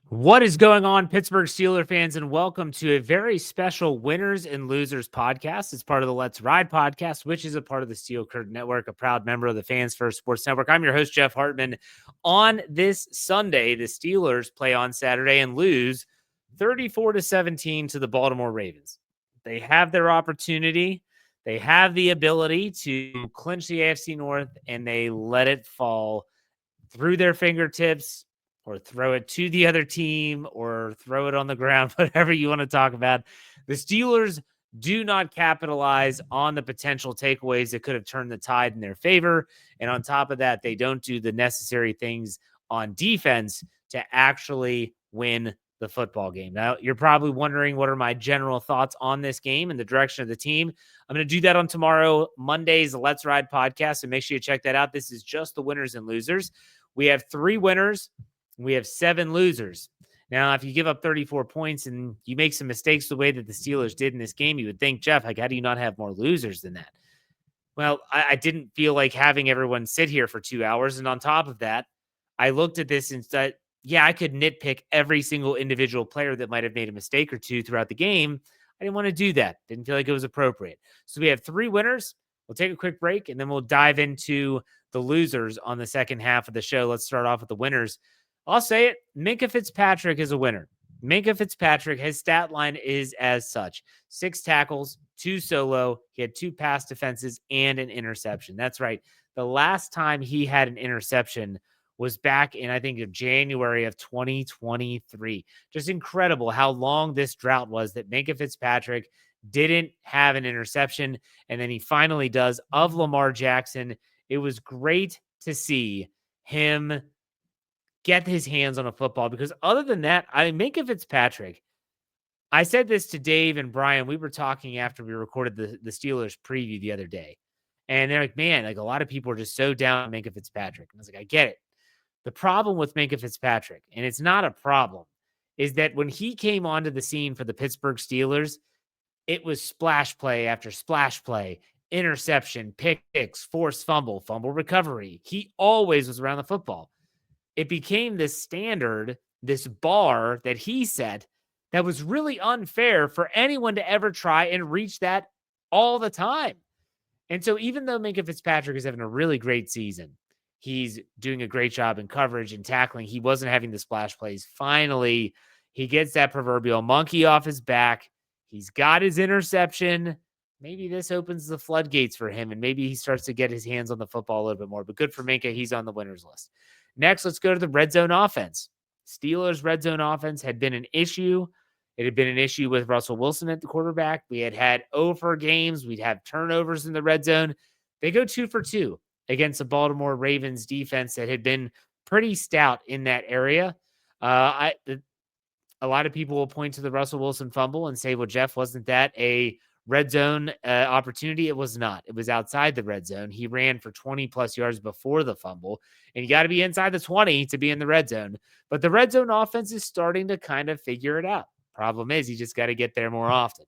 What is going on, Pittsburgh Steelers fans, and welcome to a very special Winners and Losers podcast. It's part of the Let's Ride podcast, which is a part of the Steel Curtain Network, a proud member of the Fans First Sports Network. I'm your host, Jeff Hartman. On this Sunday, the Steelers play on Saturday and lose 34-17 to the Baltimore Ravens. They have their opportunity. They have the ability to clinch the AFC North, and they let it fall through their fingertips, or throw it to the other team, or throw it on the ground, whatever you want to talk about. The Steelers do not capitalize on the potential takeaways that could have turned the tide in their favor. And on top of that, they don't do the necessary things on defense to actually win the football game. Now, you're probably wondering, what are my general thoughts on this game and the direction of the team? I'm going to do that on tomorrow, Monday's Let's Ride podcast, and make sure you check that out. This is just the winners and losers. We have 3 winners. We have 7 losers. Now, if you give up 34 points and you make some mistakes the way that the Steelers did in this game, you would think, Jeff, like, how do you not have more losers than that? Well, I didn't feel like having everyone sit here for 2 hours. And on top of that, I looked at this and said, yeah, I could nitpick every single individual player that might have made a mistake or two throughout the game. I didn't want to do that. Didn't feel like it was appropriate. So we have 3 winners. We'll take a quick break, and then we'll dive into the losers on the second half of the show. Let's start off with the winners. I'll say it. Minkah Fitzpatrick is a winner. Minkah Fitzpatrick, his stat line is as such: 6 tackles, 2 solo. He had 2 pass defenses and an interception. That's right. The last time he had an interception was back in, I think, January of 2023. Just incredible how long this drought was that Minkah Fitzpatrick didn't have an interception. And then he finally does, of Lamar Jackson. It was great to see him get his hands on a football, because other than that, Minkah Fitzpatrick, I said this to Dave and Brian. We were talking after we recorded the Steelers preview the other day, and they're like, man, like, a lot of people are just so down on Minkah Fitzpatrick. And I was like, I get it. The problem with Minkah Fitzpatrick, and it's not a problem, is that when he came onto the scene for the Pittsburgh Steelers, it was splash play after splash play, interception, picks, forced fumble, fumble recovery. He always was around the football. It became this standard, this bar that he set, that was really unfair for anyone to ever try and reach that all the time. And so even though Minkah Fitzpatrick is having a really great season, he's doing a great job in coverage and tackling, he wasn't having the splash plays. Finally, he gets that proverbial monkey off his back. He's got his interception. Maybe this opens the floodgates for him, and maybe he starts to get his hands on the football a little bit more. But good for Minkah. He's on the winner's list. Next, let's go to the red zone offense. Steelers' red zone offense had been an issue. It had been an issue with Russell Wilson at the quarterback. We had over games. We'd have turnovers in the red zone. They go 2 for 2 against the Baltimore Ravens defense that had been pretty stout in that area. A lot of people will point to the Russell Wilson fumble and say, well, Jeff, wasn't that a red zone opportunity? It was not. It was outside the red zone. He ran for 20 plus yards before the fumble, and you got to be inside the 20 to be in the red zone. But the red zone offense is starting to kind of figure it out. Problem is, you just got to get there more often.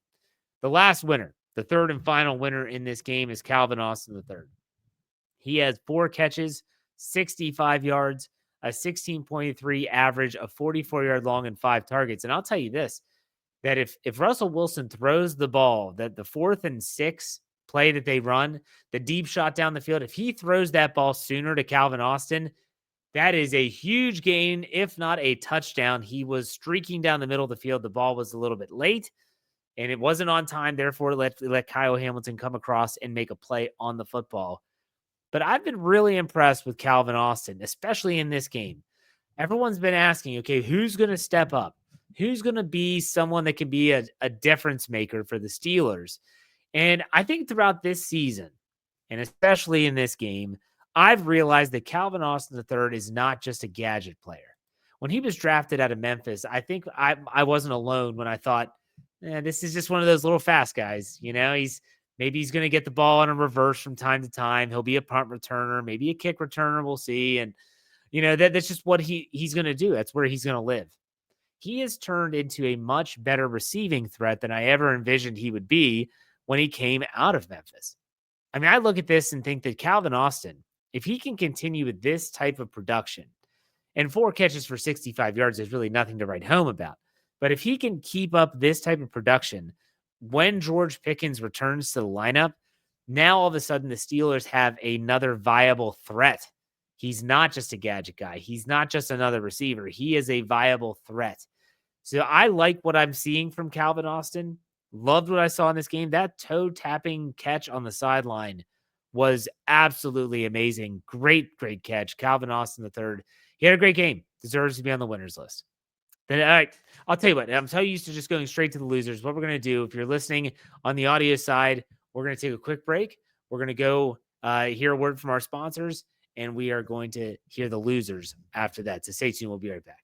The last winner, the third and final winner in this game, is Calvin Austin III. He has 4 catches, 65 yards, a 16.3 average, a 44-yard long, and 5 targets. And I'll tell you this, that if Russell Wilson throws the ball, that the 4th and 6 play that they run, the deep shot down the field, if he throws that ball sooner to Calvin Austin, that is a huge gain, if not a touchdown. He was streaking down the middle of the field. The ball was a little bit late, and it wasn't on time. Therefore, let Kyle Hamilton come across and make a play on the football. But I've been really impressed with Calvin Austin, especially in this game. Everyone's been asking, okay, who's going to step up? Who's going to be someone that can be a difference maker for the Steelers? And I think throughout this season, and especially in this game, I've realized that Calvin Austin III is not just a gadget player. When he was drafted out of Memphis, I think I wasn't alone when I thought, this is just one of those little fast guys. You know, maybe he's going to get the ball on a reverse from time to time. He'll be a punt returner, maybe a kick returner. We'll see. And, that's just what he's going to do. That's where he's going to live. He has turned into a much better receiving threat than I ever envisioned he would be when he came out of Memphis. I mean, I look at this and think that Calvin Austin, if he can continue with this type of production, And 4 catches for 65 yards is really nothing to write home about. But if he can keep up this type of production when George Pickens returns to the lineup, now all of a sudden the Steelers have another viable threat. He's not just a gadget guy. He's not just another receiver. He is a viable threat. So I like what I'm seeing from Calvin Austin. Loved what I saw in this game. That toe tapping catch on the sideline was absolutely amazing. Great, great catch. Calvin Austin III. He had a great game. Deserves to be on the winners list. Then, all right, I'll tell you what. I'm so used to just going straight to the losers. What we're going to do, if you're listening on the audio side, we're going to take a quick break. We're going to go hear a word from our sponsors, and we are going to hear the losers after that. So stay tuned. We'll be right back.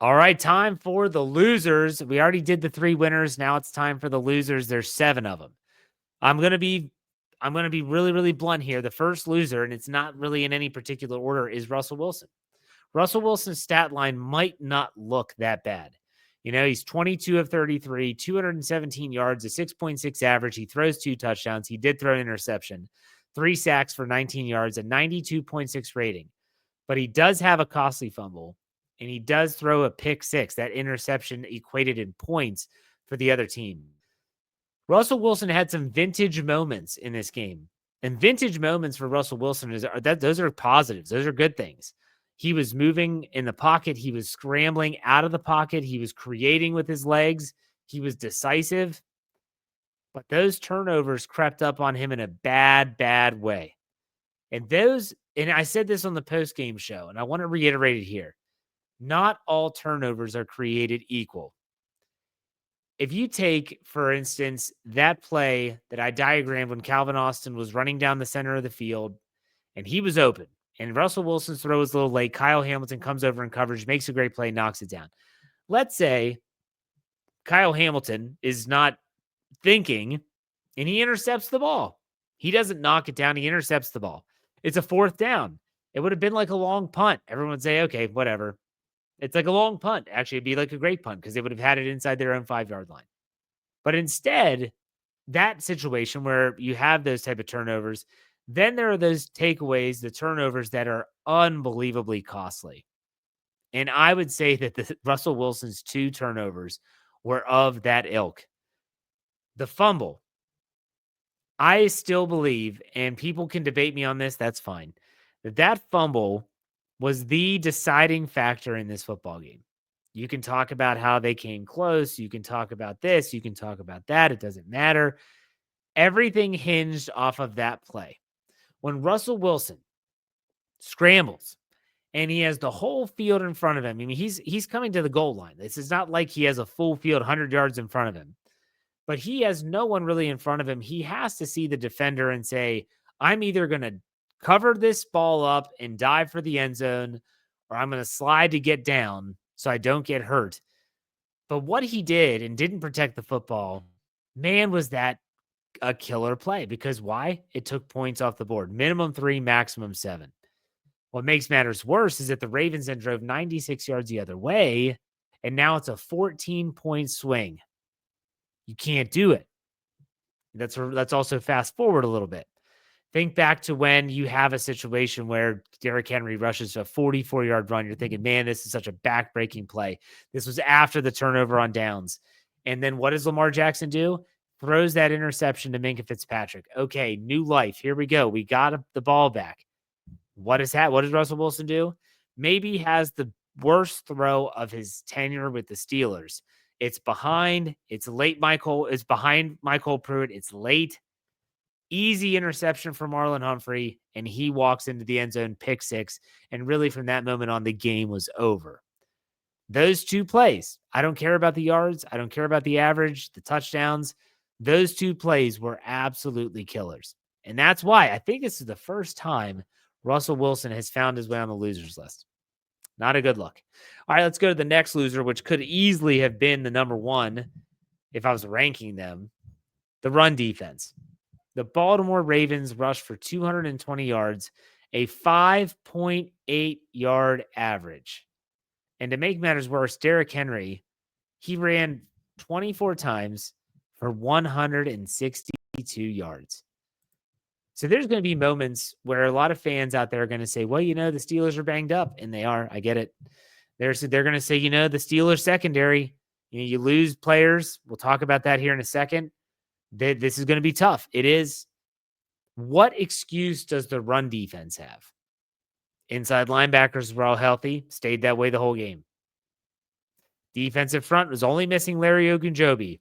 All right, time for the losers. We already did the 3 winners. Now it's time for the losers. There's 7 of them. I'm going to be really, really blunt here. The first loser, and it's not really in any particular order, is Russell Wilson. Russell Wilson's stat line might not look that bad. You know, he's 22 of 33, 217 yards, a 6.6 average. He throws 2 touchdowns. He did throw an interception, 3 sacks for 19 yards, a 92.6 rating. But he does have a costly fumble, and he does throw a pick 6. That interception equated in points for the other team. Russell Wilson had some vintage moments in this game. And vintage moments for Russell Wilson those are positives. Those are good things. He was moving in the pocket. He was scrambling out of the pocket. He was creating with his legs. He was decisive. But those turnovers crept up on him in a bad, bad way. And I said this on the post-game show, and I want to reiterate it here. Not all turnovers are created equal. If you take, for instance, that play that I diagrammed when Calvin Austin was running down the center of the field and he was open and Russell Wilson's throw was a little late, Kyle Hamilton comes over in coverage, makes a great play, knocks it down. Let's say Kyle Hamilton is not thinking and he intercepts the ball. He doesn't knock it down. He intercepts the ball. It's a 4th down. It would have been like a long punt. Everyone would say, okay, whatever. It's like a long punt. Actually, it'd be like a great punt because they would have had it inside their own 5-yard line. But instead, that situation where you have those type of turnovers, then there are those takeaways, the turnovers that are unbelievably costly. And I would say that the Russell Wilson's 2 turnovers were of that ilk. The fumble. I still believe, and people can debate me on this, that's fine, that fumble was the deciding factor in this football game. You can talk about how they came close. You can talk about this. You can talk about that. It doesn't matter. Everything hinged off of that play. When Russell Wilson scrambles and he has the whole field in front of him, I mean, he's coming to the goal line. This is not like he has a full field 100 yards in front of him, but he has no one really in front of him. He has to see the defender and say, I'm either going to cover this ball up and dive for the end zone, or I'm going to slide to get down so I don't get hurt. But what he did and didn't protect the football, man, was that a killer play. Because why? It took points off the board. Minimum 3, maximum 7. What makes matters worse is that the Ravens then drove 96 yards the other way, and now it's a 14-point swing. You can't do it. Let's also fast forward a little bit. Think back to when you have a situation where Derrick Henry rushes a 44-yard run. You're thinking, man, this is such a back-breaking play. This was after the turnover on downs. And then what does Lamar Jackson do? Throws that interception to Minkah Fitzpatrick. Okay, new life. Here we go. We got the ball back. What does Russell Wilson do? Maybe he has the worst throw of his tenure with the Steelers. It's behind. It's late. It's behind Michael Pruitt. It's late. Easy interception for Marlon Humphrey, and he walks into the end zone, pick 6, and really from that moment on, the game was over. Those 2 plays, I don't care about the yards. I don't care about the average, the touchdowns. Those 2 plays were absolutely killers. And that's why I think this is the first time Russell Wilson has found his way on the losers list. Not a good look. All right, let's go to the next loser, which could easily have been the number 1 if I was ranking them. The run defense. The Baltimore Ravens rushed for 220 yards, a 5.8 yard average. And to make matters worse, Derrick Henry, he ran 24 times for 162 yards. So there's going to be moments where a lot of fans out there are going to say, well, the Steelers are banged up, and they are. I get it. They're going to say, the Steelers secondary, you lose players. We'll talk about that here in a second. This is going to be tough. It is. What excuse does the run defense have? Inside linebackers were all healthy, stayed that way the whole game. Defensive front was only missing Larry Ogunjobi.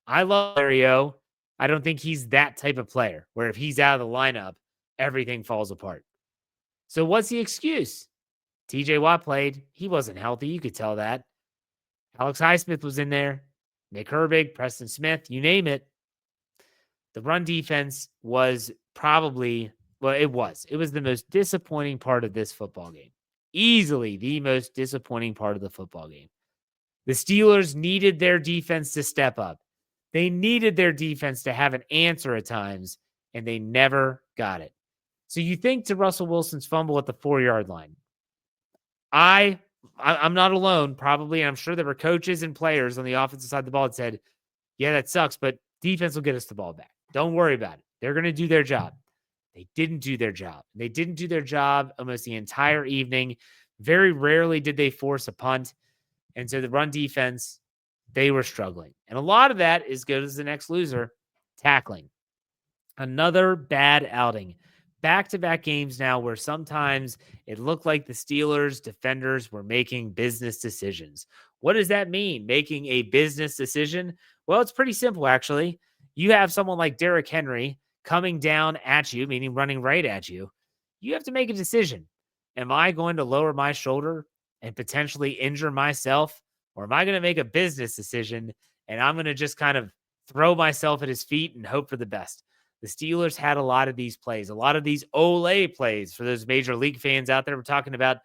I love Larry O. I don't think he's that type of player where if he's out of the lineup, everything falls apart. So what's the excuse? TJ Watt played. He wasn't healthy. You could tell that. Alex Highsmith was in there. Nick Herbig, Preston Smith, you name it. The run defense was probably, it was the most disappointing part of this football game. Easily the most disappointing part of the football game. The Steelers needed their defense to step up. They needed their defense to have an answer at times, and they never got it. So you think to Russell Wilson's fumble at the 4-yard line. I'm not alone, probably, and I'm sure there were coaches and players on the offensive side of the ball that said, yeah, that sucks, but defense will get us the ball back. Don't worry about it. They're going to do their job. They didn't do their job. They didn't do their job almost the entire evening. Very rarely did they force a punt. And so the run defense, they were struggling. And a lot of that is good as the next loser, tackling. Another bad outing. Back-to-back games now where sometimes it looked like the Steelers defenders were making business decisions. What does that mean, making a business decision? Well, it's pretty simple, actually. You have someone like Derrick Henry coming down at you, meaning running right at you. You have to make a decision. Am I going to lower my shoulder and potentially injure myself? Or am I going to make a business decision and I'm going to just kind of throw myself at his feet and hope for the best? The Steelers had a lot of these plays, a lot of these Olay plays for those major league fans out there. We're talking about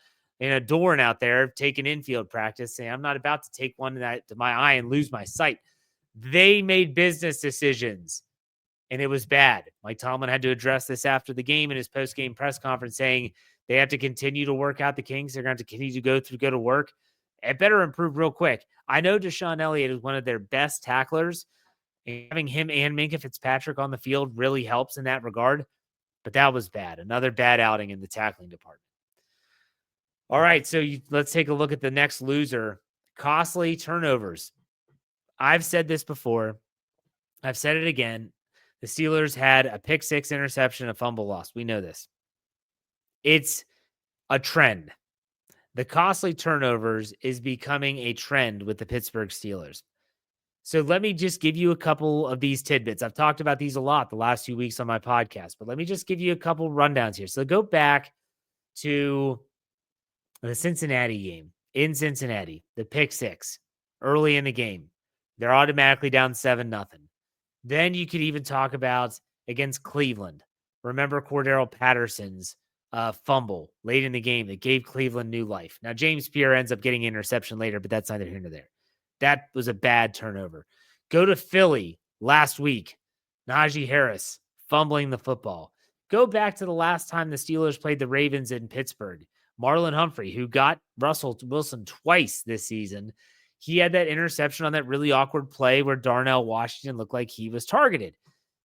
Dorn out there taking infield practice, saying, I'm not about to take one to my eye and lose my sight. They made business decisions, and it was bad. Mike Tomlin had to address this after the game in his post-game press conference, saying they have to continue to work out the kinks. They're going to continue to go to work. It better improve real quick. I know Deshaun Elliott is one of their best tacklers. Having him and Minkah Fitzpatrick on the field really helps in that regard. But that was bad. Another bad outing in the tackling department. All right, so let's take a look at the next loser. Costly turnovers. I've said this before. I've said it again. The Steelers had a pick six interception, a fumble loss. We know this. It's a trend. The costly turnovers is becoming a trend with the Pittsburgh Steelers. So let me just give you a couple of these tidbits. I've talked about these a lot the last few weeks on my podcast, but let me just give you a couple rundowns here. So go back to the Cincinnati game in Cincinnati, the pick six early in the game. They're automatically down 7-0. Then you could even talk about against Cleveland. Remember Cordero Patterson's fumble late in the game that gave Cleveland new life. Now, James Pierre ends up getting an interception later, but that's neither here nor there. That was a bad turnover. Go to Philly last week. Najee Harris fumbling the football. Go back to the last time the Steelers played the Ravens in Pittsburgh. Marlon Humphrey, who got Russell Wilson twice this season, he had that interception on that really awkward play where Darnell Washington looked like he was targeted.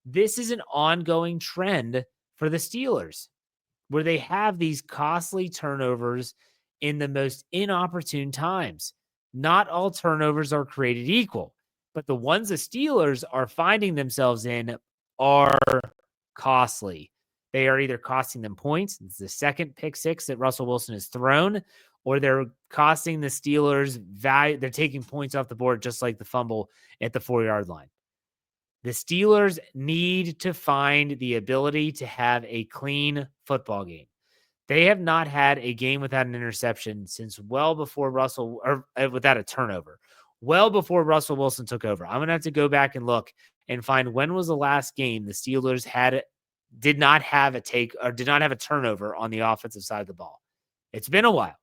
This is an ongoing trend for the Steelers, where they have these costly turnovers in the most inopportune times. Not all turnovers are created equal, but the ones the Steelers are finding themselves in are costly. They are either costing them points. It's the second pick six that Russell Wilson has thrown, or they're costing the Steelers value. They're taking points off the board, just like the fumble at the 4-yard line. The Steelers need to find the ability to have a clean football game. They have not had a game without an interception since well before without a turnover, well before Russell Wilson took over. I'm going to have to go back and look and find when was the last game the Steelers did not have a turnover on the offensive side of the ball. It's been a while,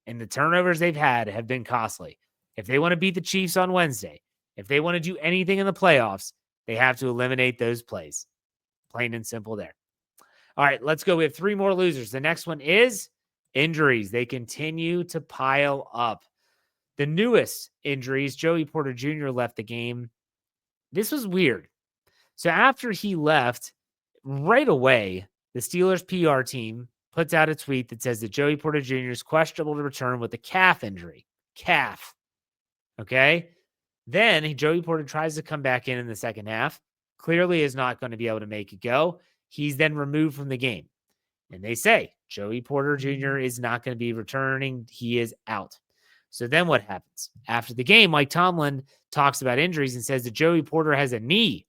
and the turnovers they've had have been costly. If they want to beat the Chiefs on Wednesday, if they want to do anything in the playoffs, they have to eliminate those plays. Plain and simple there. All right, let's go. We have 3 more losers. The next one is injuries. They continue to pile up. The newest injuries, Joey Porter Jr. left the game. This was weird. So after he left, right away, the Steelers PR team puts out a tweet that says that Joey Porter Jr. is questionable to return with a calf injury. Calf. Okay. Then Joey Porter tries to come back in the second half. Clearly is not going to be able to make it go. He's then removed from the game. And they say Joey Porter Jr. is not going to be returning. He is out. So then what happens? After the game, Mike Tomlin talks about injuries and says that Joey Porter has a knee,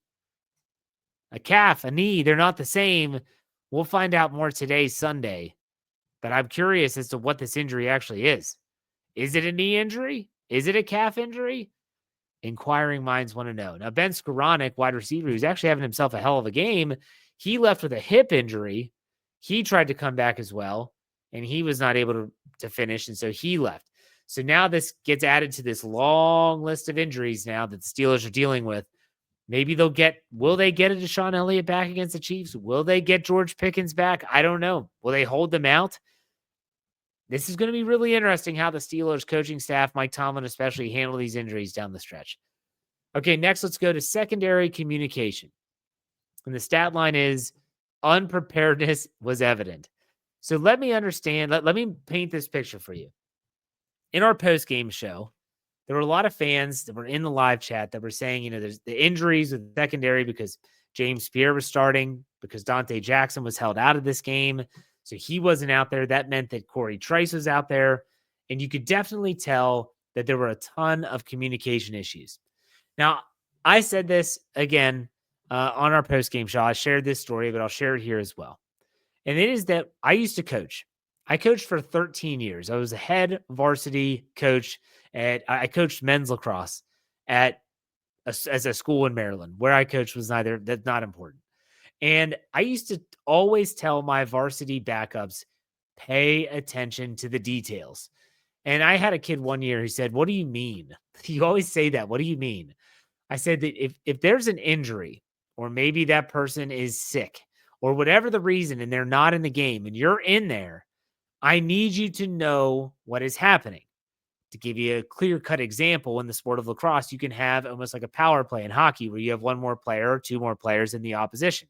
a calf, a knee. They're not the same. We'll find out more today, Sunday. But I'm curious as to what this injury actually is. Is it a knee injury? Is it a calf injury? Inquiring minds want to know. Now, Ben Skoranek, wide receiver, who's actually having himself a hell of a game, he left with a hip injury. He tried to come back as well, and he was not able to finish, and so he left. So now this gets added to this long list of injuries now that the Steelers are dealing with. Maybe will they get a Deshaun Elliott back against the Chiefs? Will they get George Pickens back? I don't know. Will they hold them out? This is going to be really interesting how the Steelers coaching staff, Mike Tomlin especially, handle these injuries down the stretch. Okay, next let's go to secondary communication. And the stat line is unpreparedness was evident. So let me understand, let me paint this picture for you. In our post-game show, there were a lot of fans that were in the live chat that were saying, there's the injuries with the secondary because James Pierre was starting, because Dante Jackson was held out of this game. So he wasn't out there. That meant that Corey Trice was out there. And you could definitely tell that there were a ton of communication issues. Now, I said this again on our post-game show. I shared this story, but I'll share it here as well. And it is that I used to coach. I coached for 13 years. I was a head varsity coach I coached men's lacrosse as a school in Maryland. Where I coached was that's not important. And I used to always tell my varsity backups, pay attention to the details. And I had a kid one year who said, what do you mean? You always say that. What do you mean? I said that if there's an injury, or maybe that person is sick, or whatever the reason, and they're not in the game, and you're in there, I need you to know what is happening. To give you a clear-cut example, in the sport of lacrosse, you can have almost like a power play in hockey where you have one more player or two more players in the opposition.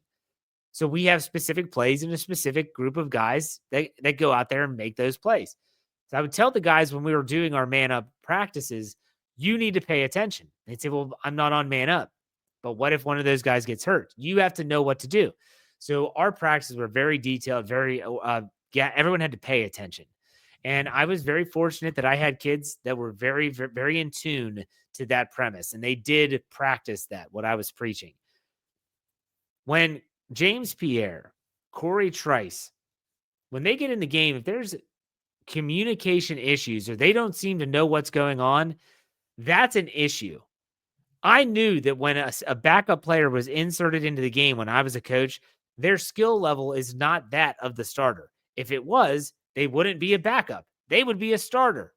So we have specific plays and a specific group of guys that go out there and make those plays. So I would tell the guys when we were doing our man-up practices, you need to pay attention. They'd say, well, I'm not on man-up. But what if one of those guys gets hurt? You have to know what to do. So our practices were very detailed, everyone had to pay attention. And I was very fortunate that I had kids that were very, very, very in tune to that premise. And they did practice that, what I was preaching. When James Pierre, Corey Trice, when they get in the game, if there's communication issues or they don't seem to know what's going on, that's an issue. I knew that when a backup player was inserted into the game when I was a coach, their skill level is not that of the starter. If it was, they wouldn't be a backup. They would be a starter.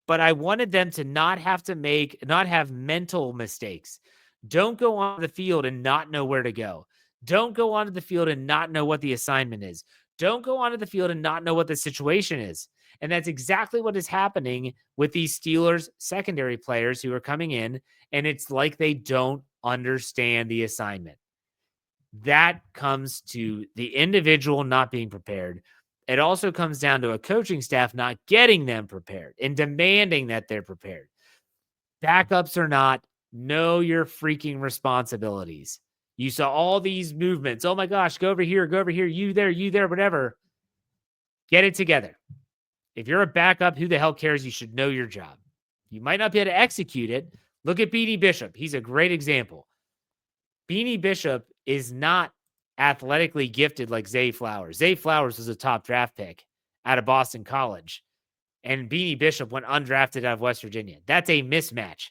But I wanted them to not have mental mistakes. Don't go on the field and not know where to go. Don't go onto the field and not know what the assignment is. Don't go onto the field and not know what the situation is. And that's exactly what is happening with these Steelers secondary players who are coming in, and it's like they don't understand the assignment. That comes to the individual not being prepared. It also comes down to a coaching staff not getting them prepared and demanding that they're prepared. Backups or not, know your freaking responsibilities. You saw all these movements. Oh my gosh, go over here, you there, whatever. Get it together. If you're a backup, who the hell cares? You should know your job. You might not be able to execute it. Look at Beanie Bishop. He's a great example. Beanie Bishop is not athletically gifted like Zay Flowers. Zay Flowers was a top draft pick out of Boston College, and Beanie Bishop went undrafted out of West Virginia. That's a mismatch.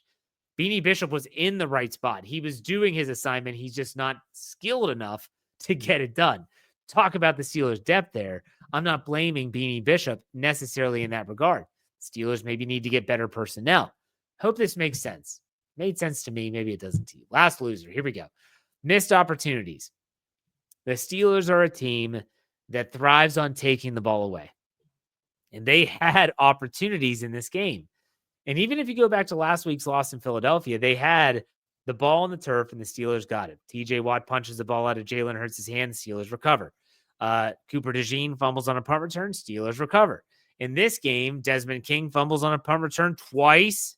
Beanie Bishop was in the right spot. He was doing his assignment. He's just not skilled enough to get it done. Talk about the Steelers' depth there. I'm not blaming Beanie Bishop necessarily in that regard. Steelers maybe need to get better personnel. Hope this makes sense. Made sense to me. Maybe it doesn't to you. Last loser. Here we go. Missed opportunities. The Steelers are a team that thrives on taking the ball away. And they had opportunities in this game. And even if you go back to last week's loss in Philadelphia, they had The ball on the turf, and the Steelers got it. TJ Watt punches the ball out of Jalen Hurts' hand. The Steelers recover. Cooper DeJean fumbles on a punt return. Steelers recover. In this game, Desmond King fumbles on a punt return twice.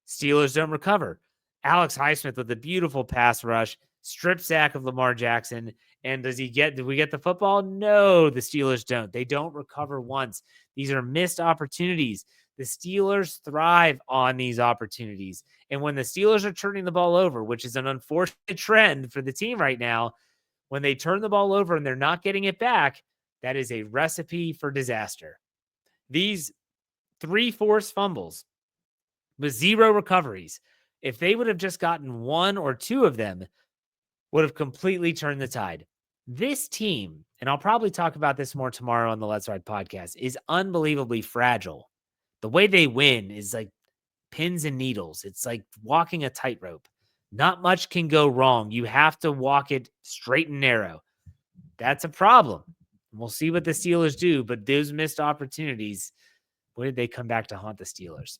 Steelers don't recover. Alex Highsmith with a beautiful pass rush, strip sack of Lamar Jackson. And did we get the football? No, the Steelers don't. They don't recover once. These are missed opportunities. The Steelers thrive on these opportunities. And when the Steelers are turning the ball over, which is an unfortunate trend for the team right now, when they turn the ball over and they're not getting it back, that is a recipe for disaster. These 3 forced fumbles with 0 recoveries, if they would have just gotten 1 or 2 of them, would have completely turned the tide. This team, and I'll probably talk about this more tomorrow on the Let's Ride podcast, is unbelievably fragile. The way they win is like pins and needles. It's like walking a tightrope. Not much can go wrong. You have to walk it straight and narrow. That's a problem. We'll see what the Steelers do, but those missed opportunities, when did they come back to haunt the Steelers?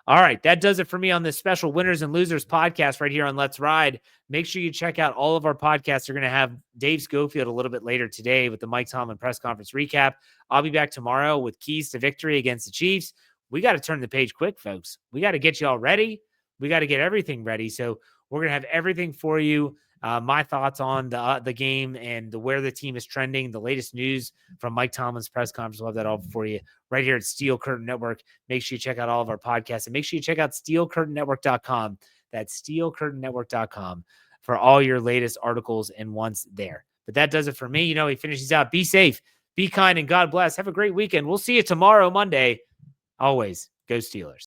All right, that does it for me on this special Winners and Losers podcast right here on Let's Ride. Make sure you check out all of our podcasts. We're going to have Dave Schofield a little bit later today with the Mike Tomlin press conference recap. I'll be back tomorrow with keys to victory against the Chiefs. We got to turn the page quick, folks. We got to get you all ready. We got to get everything ready. So we're going to have everything for you. My thoughts on the game and where the team is trending, the latest news from Mike Tomlin's press conference. We'll have that all for you right here at Steel Curtain Network. Make sure you check out all of our podcasts, and make sure you check out steelcurtainnetwork.com. That's steelcurtainnetwork.com for all your latest articles and ones there. But that does it for me. He finishes out. Be safe, be kind, and God bless. Have a great weekend. We'll see you tomorrow, Monday. Always go Steelers.